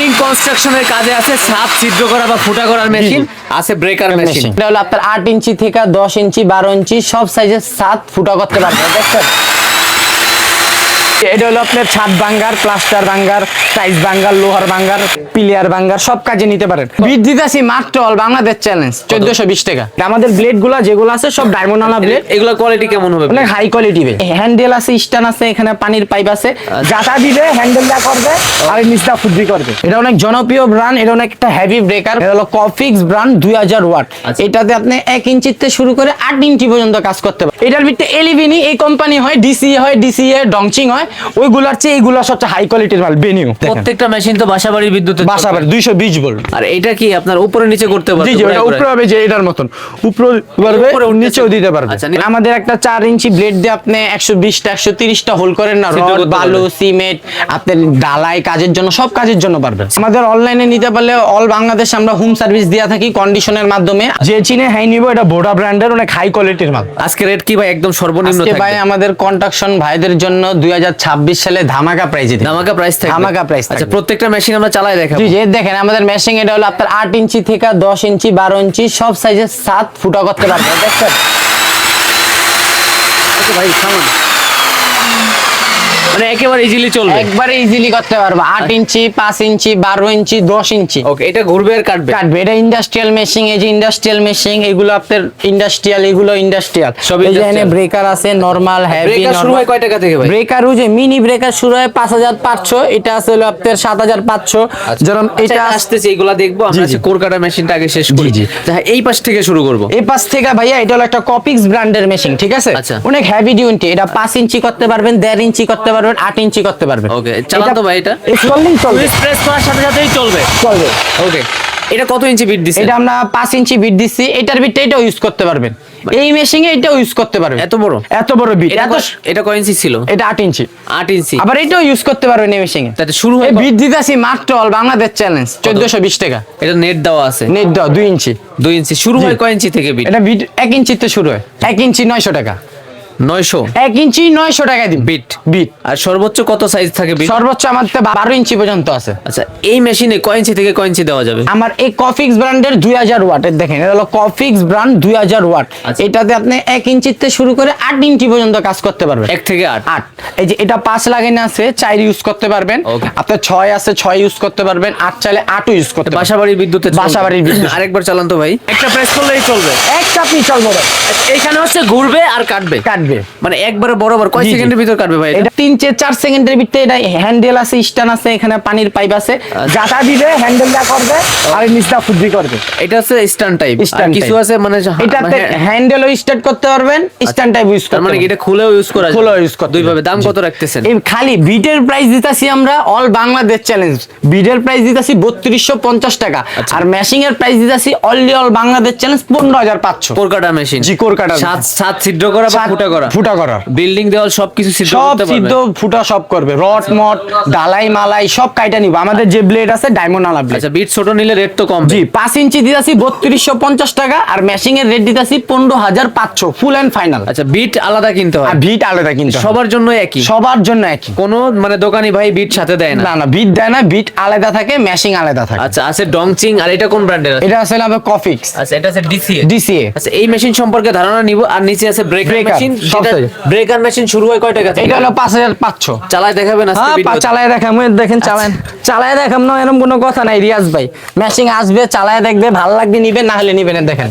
Building কনস্ট্রাকশনের কাজে আছে ছাদ ছিদ্র করা বা ফুটা করার মেশিন, আছে ব্রেকার মেশিন। এটা হলো আপনার 8 ইঞ্চি থেকে 10 ইঞ্চি 12 ইঞ্চি সব সাইজের ছাদ ফুটা করতে পারবেন। দেখছেন, এটা হলো আপনার ছাদ ভাঙ্গার, প্লাস্টার ভাঙ্গার, টাইলস ভাঙ্গার, লোহার ভাঙ্গার, পিলিয়ার ভাঙ্গার সব কাজে নিতে পারেন। বিট দিতেছি মাত্র অল বাংলাদেশ চ্যালেঞ্জ 1420 টাকা। আমাদের ব্লেড গুলা যেগুলো আছে সব ডায়মন্ড আলা ব্লেড। এগুলা কোয়ালিটি কেমন হবে? অনেক হাই কোয়ালিটি। হ্যান্ডেল আছে, স্ট্যান্ড আছে, এখানে পানির পাইপ আছে, যাতা দিবে হ্যান্ডেলটা করবে আর নিচটা ফুদ্দি করবে। এটা অনেক জনপ্রিয় ব্র্যান্ড, এটা অনেক একটা হেভি ব্রেকার। এটা হলো কফিক্স ব্র্যান্ড 2000 ওয়াট। এটাতে আপনি 1 ইঞ্চি থেকে শুরু করে 8 ইঞ্চি পর্যন্ত কাজ করতে পারবেন। এটার ভিতরে এলিভিনি এই কোম্পানি হয়, ডিসিএ হয়, ডিসিএ ডংচিং হয়, ওইগুলার চেয়ে এইগুলো সবচেয়ে হাই কোয়ালিটির মাল। বেনিউ প্রত্যেকটা মেশিন তো বাসাবাড়ির বিদ্যুতে, বাসাবাড়ি 220 ভোল্ট। আর এটা কি আপনার উপরে নিচে করতে পারবে? জি জি, এটা উপরে হবে যে এটার মতন, উপরে পারবে নিচেও দিতে পারবে। আচ্ছা, আমাদের একটা 4 ইঞ্চি ব্লেড দিয়ে আপনি 120টা 130টা হোল করেন না, রড বালু সিমেন্ট আপনার ঢালাই কাজের জন্য, সব কাজের জন্য পারবেন। আমাদের অনলাইনে নিতে পারলে অল বাংলাদেশ আমরা হোম সার্ভিস দেয়া থাকি কন্ডিশনের মাধ্যমে। যে চিনে হাই নিব, এটা বোডা ব্র্যান্ডের অনেক হাই কোয়ালিটির মাল। আজকে রেট কি ভাই একদম সর্বনিম্ন আজকে থাকবে? ভাই আমাদের কন্ট্রাকশন ভাইদের জন্য 2026 সালে ধামাকা প্রাইজে দিই। ধামাকা প্রাইস থাকবে? ধামাকা প্রাইস। আচ্ছা, প্রত্যেকটা মেশিন আমরা চালাই দেখাবো। জি জি, দেখেন আমাদের মেশিং এটা হলো আপনার 8 ইঞ্চি থেকে 10 ইঞ্চি 12 ইঞ্চি সব সাইজের ছাদ ফুটা করতে পারবেন। দেখছেন আচ্ছা ভাই সামান মানে একেবারে ইজিলি চলবে, একবারে ইজিলি করতে পারবো। 8 ইঞ্চি 5 ইঞ্চি 12 ইঞ্চি 10 ইঞ্চি। ওকে, এটা ঘুরবে আর কাটবে? কাটবে। এটা ইন্ডাস্ট্রিয়াল মেশিং, এই যে ইন্ডাস্ট্রিয়াল মেশিং, এগুলো আপনার ইন্ডাস্ট্রিয়াল, এগুলো ইন্ডাস্ট্রিয়াল। সব এই যে এখানে industrial। ব্রেকার আছে, নরমাল, হেভি। ব্রেকার শুরু হয় কয় টাকা থেকে ভাই? ব্রেকার যে মিনি ব্রেকার শুরু হয় 5500, এটা আছে হলো আপনার 7500। যেরকম এটা আসতেছে, এগুলা দেখবো আমরা। জি, জি। কোর কাটা মেশিনটা আগে শেষ করি। জি, জি। আচ্ছা, এই পাশ থেকে শুরু করব। এই পাশ থেকে ভাইয়া এটা হলো একটা কপিক্স ব্র্যান্ডের মেশিন, ঠিক আছে? আচ্ছা। অনেক হেভি ডিউটি। এটা 5 ইঞ্চি করতে পারবেন, 1.5 ইঞ্চি করতে পারবেন, 8 ইঞ্চি করতে পারবেন। ওকে, চালান তো ভাই। এটা চললেই চলবে, সুইচ প্রেস করার সাথে সাথেই চলবে। চলবে। ওকে, এটা কত ইঞ্চি বিট দিছে? এটা আমরা 5 ইঞ্চি বিট দিচ্ছি। এটার বিটটা এটাও ইউজ করতে পারবেন, এই মেশিনে এটাও ইউজ করতে পারবেন। এত বড়? এত বড় বিট। এটা কয় ইঞ্চি ছিল? এটা 8 ইঞ্চি। 8 ইঞ্চি। আবার এটাও ইউজ করতে পারবেন এই মেশিনে। তাতে শুরু হয় এই বিট দিতেছি মাত্র অল বাংলাদেশ চ্যালেঞ্জ 1420 টাকা। এটা নেট দেওয়া আছে? নেট দাও 2 ইঞ্চি। 2 ইঞ্চি শুরু হয় কয় ইঞ্চি থেকে বিট? এটা বিট 1 ইঞ্চিতে শুরু হয়। 1 ইঞ্চি 900 টাকা। 900? 1 ইঞ্চি 900 টাকা দিন বিট। বিট। আর সর্বোচ্চ কত সাইজ থাকে বিট? সর্বোচ্চ আমার 12 ইঞ্চি পর্যন্ত আছে। আচ্ছা, এই মেশিনে কয় ইঞ্চি থেকে কয় ইঞ্চি দেওয়া যাবে? আমার এই কফিক্স ব্র্যান্ডের 2000 ওয়াটের, দেখেন এটা হলো কফিক্স ব্র্যান্ড 2000 ওয়াট। আচ্ছা। এটাতে আপনি 1 ইঞ্চি থেকে শুরু করে 8 ইঞ্চি পর্যন্ত কাজ করতে পারবেন। 1 থেকে 8? 8। এই যে এটা 5 লাগানো আছে, 4 ইউজ করতে পারবেন। Okay. আপনার 6 আছে, 6 ইউজ করতে পারবেন। 8 চাইলে 8ও ইউজ করতে পারবেন। বাসাবাড়ির বিদ্যুতে চলবে? বাসাবাড়ির বিদ্যুৎ। আরেকবার চালান তো ভাই। একটা প্রেস করলেই চলবে? এক চাপই চলবে ভাই। এখানে হচ্ছে ঘুরবে আর কাটবে? কাটবে। মানে একবারে বরাবর কয় জি, জি। সেকেন্ডের ভিতর কাটবে ভাই? এটা 3-4 সেকেন্ডের ভিতরে। এটা হ্যান্ডেল আছে, স্ট্যান্ড আছে, এখানে পানির পাইপ আছে, যাতা দিবে হ্যান্ডেলটা করবে আর নিচটা ফুদ্দি করবে। এটা হচ্ছে স্ট্যান্ড টাইপ, Stand কিছু type। আছে মানে এটাতে হ্যান্ডেলও স্টার্ট করতে পারবেন, স্ট্যান্ড টাইপ ইউজ তার করতে মানে পারবেন। এটা খুলেও ইউজ করা যাবে? খুলেও use করতে দুই ভাবে। পারবেন। দাম জি। কত রাখতেছেন? এই খালি বিটের প্রাইস দিতাছি আমরা অল বাংলাদেশ চ্যালেঞ্জ। বিটের প্রাইস দিতাছি 3250 টাকা। আর মেশিং এর প্রাইস দিতাছি only all Bangladesh challenge 15500। Core কাটা মেশিন? জি, কোর কাটা। ছাদ ছিদ্র করা বা ফুটা করা? ফুটা করা। বিল্ডিং দেওয়াল সবকিছু ছিদ্র সব করতে পারবে? সিদ্ধ ফুটা সব করবে। রড মট ডালাই মালাই সব কাইটা নিব। আমাদের যে ব্লেড আছে ডায়মন্ড আলা ব্লেড। আচ্ছা, বিট ছোট নিলে রেট তো কম? জি, 5 ইঞ্চি দিতাছি 3250 টাকা। আর মেশিং এর রেট দিতাছি 15500 ফুল এন্ড ফাইনাল। আচ্ছা, বিট আলাদা কিনতে হয়? আর বিট আলাদা কিন্তু সবার জন্য একই? সবার জন্য একই। কোনো মানে দোকানি ভাই বিট সাথে দেয় না? না না, বিট দেয় না, বিট আলাদা থাকে, মেশিং আলাদা থাকে। আচ্ছা, আছে ডংচিং। আর এটা কোন ব্র্যান্ডের আছে? এটা আসলে আমাদের কফিক্স আচ্ছা, এটা আছে ডিসিএ। ডিসিএ। আচ্ছা, এই মেশিন সম্পর্কে ধারণা নিব। আর নিচে আছে ব্রেকার Breaker, মেশিন। সব size। ব্রেকার মেশিন শুরু হয় কয় টাকা থেকে? এটা হলো 5500। চালায় দেখাবেন আজকে হ্যাঁ, ভিডিওতে? চালায় দেখাম। দেখেন চালায় চালায় দেখাম না, এরকম কোনো কথা নাই রিয়াজ ভাই। মেশিং আসবে, চালায় দেখবে, ভালো লাগবে নিবে, না হলে নিবে না। দেখেন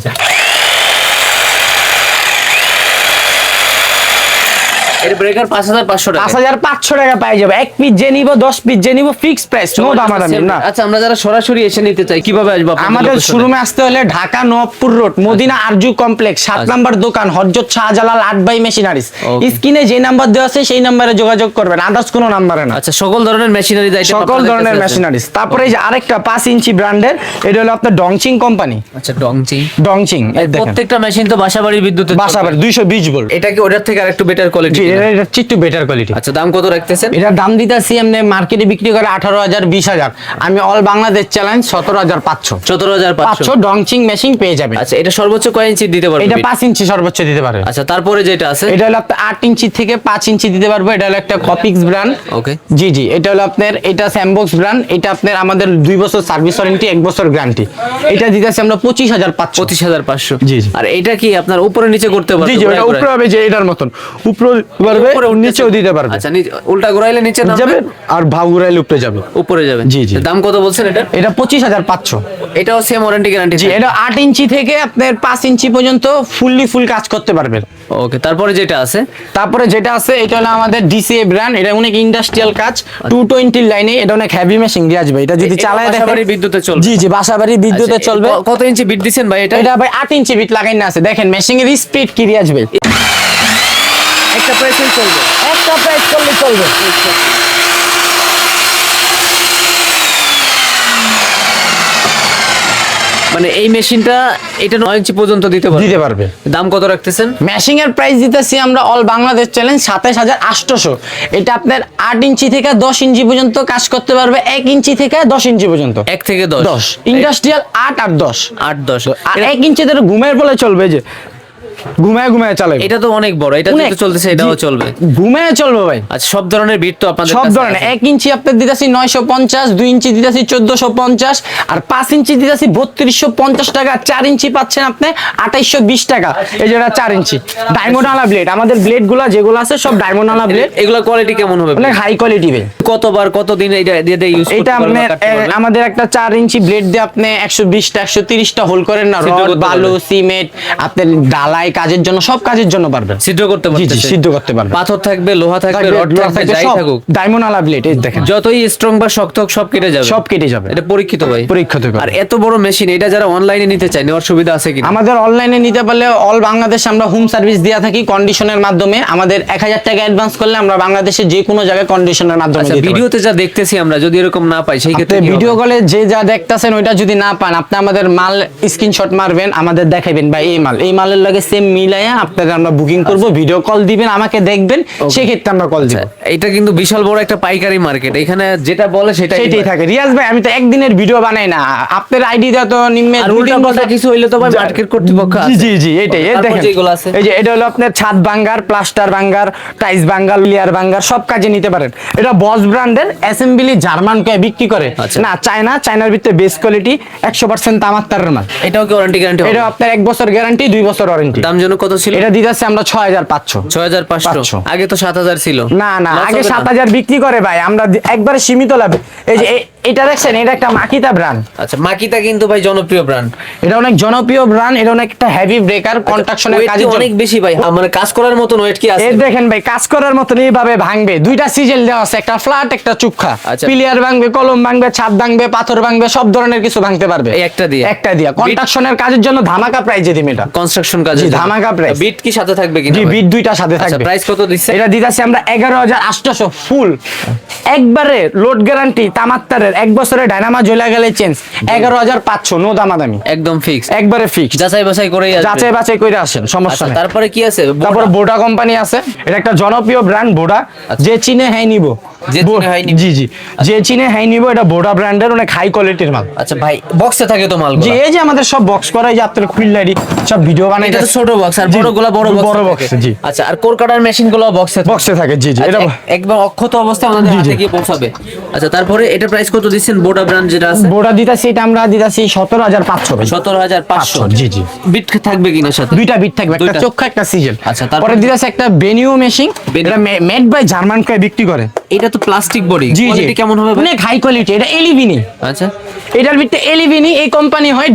এর ব্রেকার 5500 টাকা? 5500 টাকা পাই যাবে। 1 পিস যে নিব, 10 পিস যে নিব, ফিক্স প্রাইস, নো দামাদামি না। আচ্ছা, আমরা যারা সরাসরি এসে নিতে চাই কিভাবে আসবো আপনাদের আমাদের লোকেশনে? শোরুমে আসতে হলে Dhaka Nawabpur road Madina Arzu complex 7 number দোকান, Hazrat Shahjalal 8 by machineries. Okay. স্ক্রিনে যে নাম্বার দেওয়া আছে সেই নাম্বারে যোগাযোগ করবেন, আদার্স কোনো নাম্বারে না। আচ্ছা, সকল ধরনের মেশিনারি আইটেম সকল ধরনের মেশিনারিজ। তারপরে এই যে আরেকটা 5 ইঞ্চি ব্র্যান্ডের, এটা হলো আপনার ডংচিং কোম্পানি। আচ্ছা, ডংচিং। ডংচিং এই দেখেন, প্রত্যেকটা মেশিন তো বাসাবাড়ির বিদ্যুতে বাসাবাড়ি 220 ভোল্ট। এটা কি ওটার থেকে আরেকটু বেটার কোয়ালিটি? জি, এটা হচ্ছে একটু বেটার কোয়ালিটি। আচ্ছা, দাম কত রাখতেছেন? এটার দাম দিতেছি এমনি মার্কেটে বিক্রি করে 18,000 20,000, আমি অল বাংলাদেশ চ্যালেঞ্জ 17,500। 17,500 ডংচিং মেশিং পেয়ে যাবেন। আচ্ছা, এটা সর্বোচ্চ কয় ইঞ্চি দিতে পারবে? এটা 5 ইঞ্চি সর্বোচ্চ দিতে পারে। আচ্ছা, তারপরে যেটা আছে এটা হলো আপনার 8 ইঞ্চি থেকে 5 ইঞ্চি দিতে পারবো। এটা হলো একটা কপিক্স ব্র্যান্ড। ওকে, জি জি, এটা হলো আপনার, এটা স্যামবক্স ব্র্যান্ড। এটা আপনার আমাদের 2 বছর সার্ভিস ওয়ারেন্টি, 1 বছর গ্যারান্টি। এটা দিতেছি আমরা 25,500। 25,500। জি জি। আর এটা কি আপনার উপরে নিচে করতে পারবে? জি জি, এটা উপরে হবে যে এটার মতন, উপরে পারবে, নিচেও দিতে পারবে। আচ্ছা, উল্টা ঘোরাইলে নিচে যাবে নামবে, আর ভাগ ঘুরাইলে উপরে যাবে। উপরে যাবে। জি জি। দাম কত বলছেন এটা? এটা 25,500। এটাও সেম ওয়ারেন্টি গ্যারান্টি? জি, এটা 8 ইঞ্চি থেকে আপনার 5 ইঞ্চি পর্যন্ত ফুল কাজ করতে পারবেন। ওকে, তারপরে যেটা আছে এটা হলো আমাদের ডিসিএ ব্র্যান্ড। এটা অনেক ইন্ডাস্ট্রিয়াল কাজ, 220 লাইনে। এটা অনেক হেভি মেশিন দিয়ে আসবে। এটা যদি চালায় দেখেন, বাসাবাড়ি বিদ্যুতে চলবে? জি জি, বাসাবাড়ি বিদ্যুতে আচ্ছা, চলবে। কত ইঞ্চি বিট দিছেন ভাই এটা? এটা ভাই 8 ইঞ্চি বিট লাগাই না আছে, দেখেন মেশিং এর স্পিড কি দিয়ে আসবে। একটা প্রাইসেই চলবে? একটা প্রাইস করলে চলবে। মানে এই মেশিনটা এটা 9 ইঞ্চি পর্যন্ত দিতে পারবে। দাম কত রাখতেছেন? মেশিং এর প্রাইস দিতেছি আমরা অল বাংলাদেশ চ্যালেঞ্জ 27,800। এটা আপনার 8 ইঞ্চি থেকে 10 ইঞ্চি পর্যন্ত কাজ করতে পারবে, 1 ইঞ্চি থেকে 10 ইঞ্চি পর্যন্ত। 1 থেকে 10 ইন্ডাস্ট্রিয়াল 8 আর 10। 8-10 আর 1 ইঞ্চি ধরে ঘুমের বলে চলবে, যে ঘুমায় চালাবে। এটা তো অনেক বড়, এটা যেটা চলতেছে এটাও চলবে? ঘুমায় চলবে ভাই। আচ্ছা, সব ধরনের বিট তো আপনাদের সব কাছে ধরনের। আছে? 1 ইঞ্চি আপনার দিতেছি 950, 2 ইঞ্চি দিতেছি 1450, আর 5 ইঞ্চি দিতেছি 3250 টাকা। 4 ইঞ্চি পাচ্ছেন আপনি 2820 টাকা। এই যেটা 4 ইঞ্চি ডায়মন্ড আলা ব্লেড। আমাদের ব্লেড গুলা যেগুলো আছে সব ডায়মন্ড আলা ব্লেড। এগুলা কোয়ালিটি কেমন হবে? অনেক হাই কোয়ালিটি ভাই। কতবার কতদিন এটা দিয়ে ইউজ করতে এটা পারবেন? আপনি আমাদের একটা 4 ইঞ্চি ব্লেড দিয়ে আপনি 120টা 130টা হোল করেন না, সিদ্ধ রড করতে বালু পারবেন। সিমেন্ট আপনার ঢালাই কাজের জন্য, সব কাজের জন্য পারবেন। সিদ্ধ করতে জি জি, পারতেছে? সিদ্ধ করতে পারবেন। পাথর থাকবে, লোহা থাকবে, রড থাকবে, যাই থাকুক, ডায়মন্ড আলা ব্লেড। এই দেখেন যতই স্ট্রং বা শক্ত হোক সব কেটে যাবে? সব কেটে যাবে। এটা পরীক্ষিত ভাই? পরীক্ষিত। আর এত বড় মেশিন, এটা যারা অনলাইনে নিতে চায় নেওয়ার সুবিধা আছে কি? আমাদের অনলাইনে নিতে পারলে অল বাংলাদেশ আমরা হোম সার্ভিস দেয়া থাকি কন্ডিশনের মাধ্যমে। আমাদের 1000 টাকা অ্যাডভান্স করলে আমরা বাংলাদেশের যে কোনো জায়গায় কন্ডিশনের মাধ্যমে আচ্ছা, দিতে পারি। ভিডিওতে যা দেখতেছি আমরা, যদি এরকম না পাই সেই ক্ষেত্রে আপনি কি ভিডিও হবে? কলে যে যা দেখতাছেন ওইটা যদি না পান, আপনি আমাদের মাল স্ক্রিনশট মারবেন, আমাদের দেখাইবেন ভাই এই মালের লাগে সেম মিলাইয়া আপনাদের আমরা বুকিং করব। ভিডিও কল দিবেন, আমাকে দেখবেন, সেই ক্ষেত্রে আমরা কল দিব। এটা কিন্তু বিশাল বড় একটা পাইকারি মার্কেট, এখানে যেটা বলে সেটাই থাকে। রিয়াজ ভাই, আমি তো একদিনের ভিডিও বানাই না, আপনার আইডিটা তো নিম্নে আর উল্টা পাল্টা কিছু হইলে তো ভাই মার্কেট কর্তৃপক্ষ আছে। জি জি, এটাই। এই তারপর দেখেন যেগুলো আছে, এই যে এটা হলো আপনার ছাদ ভাঙ্গার, প্লাস্টার ভাঙ্গার, টাইলস ভাঙ্গার, লেয়ার ভাঙ্গার, সব কাজে নিতে পারেন। এটা বস ব্র্যান্ডের অ্যাসেম্বলি জার্মান কে বিক্রি করে। আচ্ছা। না, চায়নার ভিতরে বেস্ট কোয়ালিটি 100% তামার তারের মাল। এটাও কি ওয়ারেন্টি গ্যারান্টি? এটা আপনার 1 বছর গ্যারান্টি, 2 বছর ওয়ারেন্টি। দাম যেন কত ছিল? এটা দিতেছে আমরা 6500। 6500? আগে তো 7000 ছিল। না Loss আগে হবে না? 7000 বিক্রি করে ভাই, আমরা একবারে সীমিত লাভে। এই যে এটা দেখছেন, এটা একটা মাকিতা ব্র্যান্ড। আচ্ছা, মাকিতা কিন্তু ভাই জনপ্রিয় ব্র্যান্ড। এটা অনেক জনপ্রিয় ব্র্যান্ড। এটা অনেক একটা হেভি ব্রেকার, কনস্ট্রাকশনের Weight কি কাজের জন্য অনেক বেশি ভাই? মানে কাজ করার মতন ওয়েট কি আছে? এই দেখেন ভাই, কাজ করার মতন এইভাবে ভাঙবে। 2টা সিজেল দেওয়া আছে, একটা ফ্ল্যাট একটা চুক্ষা। আচ্ছা। পিলিয়ার ভাঙবে, কলম ভাঙবে, ছাদ ভাঙবে, পাথর ভাঙবে, সব ধরনের কিছু ভাঙতে পারবে এই একটা দিয়ে? একটা দিয়ে। কনস্ট্রাকশনের কাজের জন্য ধামাকা প্রাইজে দিম এটা। কনস্ট্রাকশন কাজে জি, ধামাকা price। বিট কি সাথে থাকবে কিনা জি, ভাই? বিট 2টা সাথে আচ্ছা, থাকবে। প্রাইস কত দিচ্ছে? এটা দিতাছি আমরা 11,800 ফুল, একবারে লোড গ্যারান্টি তামাত্তারের। 1 বছরে ডায়নামা জ্বলে গেলে চেঞ্জ। 11,500 নো দামাদামি, একদম ফিক্স? একবারে ফিক্স। যাচাই বাছাই করেই আসবে? যাচাই বাছাই করে আসেন, সমস্যা আচ্ছা, নেই। তারপরে কি আছে? তারপর বোডা কোম্পানি আছে। এটা একটা জনপ্রিয় ব্র্যান্ড বোডা। যে চিনে হ্যাঁ নিব। যে চিনে হ্যাঁ নিব। জি জি, যে চিনে হ্যাঁ নিব। এটা বোডা ব্র্যান্ডের অনেক হাই কোয়ালিটির মাল। আচ্ছা ভাই, বক্সে থাকে তো মাল? জি, এই যে আমাদের সব বক্স করা, এই যে আপনার খুললারি সব ভিডিও বানাই। এটা তো ছোট বক্স, আর জি, বড়গুলা বড় বড় বক্স। box, জি। আচ্ছা, আর কোর কাটার মেশিন গুলো বক্সে থাকে। জি জি, এটা একদম অক্ষত অবস্থায় আমাদের জি, জি। হাতে গিয়ে পৌঁছাবে। আচ্ছা, তারপরে এটা প্রাইস কত দিচ্ছেন? বোডা ব্র্যান্ড যেটা আছে বোডা দিতাছি, এটা আমরা দিতাছি 17,500 ভাই। 17,500? জি জি। বিট থাকবে কিনা সাথে? 2টা বিট থাকবে, একটা দুইটা? চোখা একটা সিজেল। আচ্ছা, তারপরে? পরে দিতাছি একটা বেনিও মেশিন। এটা মেড বাই জার্মান কে বিক্রি করে। এটা তো প্লাস্টিক বডি, জি জি, কোয়ালিটি কেমন হবে ভাই? অনেক হাই কোয়ালিটি। এটা এলিভিনি। আচ্ছা, এটার ভিতরে এলিভিনি এই কোম্পানি হয়,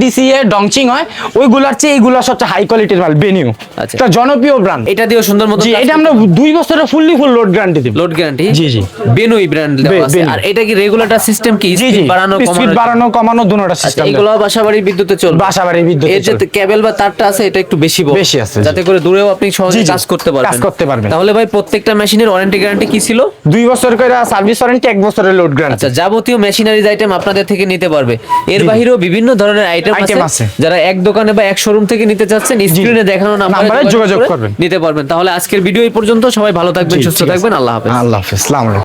ডিসিএ ডংচিং হয়, ওইগুলার চেয়ে এইগুলা সবচেয়ে হাই কোয়ালিটির মাল, বেনিও। আচ্ছা। এটা জনপ্রিয় ব্র্যান্ড। এটা দিও সুন্দর মতো? জি, এটা আমরা 2 বছরের ফুল লোড গ্যারান্টি দিব। Load guarantee? জি জি। বেনুই ব্র্যান্ড দেওয়া আছে। বেনুই। আর এটা কি রেগুলার রেগুলেটর সিস্টেম কি জি স্পিড জি বাড়ানো স্পিড কমানো? বাড়ানো কমানো দুটোটা আচ্ছা, সিস্টেম এগুলো বাসাবাড়ির বিদ্যুতে চলবে? বাসাবাড়ির বিদ্যুতে এর যে চলবে। কেবল বা তারটা আছে এটা একটু বেশি বড়, বেশি আছে, জি। যাতে করে দূরেও আপনি সহজে জি, জি, কাজ করতে পারবেন। কাজ করতে পারবেন। তাহলে ভাই প্রত্যেকটা মেশিনের ওয়ারেন্টি গ্যারান্টি কি ছিল? 2 বছর করে সার্ভিস ওয়ারেন্টি, 1 বছরের লোড গ্যারান্টি। আচ্ছা, যাবতীয় মেশিনারিজ আইটেম আপনাদের থেকে নিতে পারবে। এর জি। বাইরেও বিভিন্ন ধরনের আইটেম আইটেম আছে, আছে। যারা এক দোকানে বা এক শোরুম থেকে নিতে চাচ্ছেন স্ক্রিনে দেখানো নাম্বারে নাম্বারে যোগাযোগ করে করবেন। নিতে পারবেন। তাহলে আজকের ভিডিও এই পর্যন্ত, সবাই ভালো থাকবেন, জি, সুস্থ ঠিক আছে। থাকবেন, আল্লাহ হাফেজ। আল্লাহ হাফেজ, আসসালামু আলাইকুম।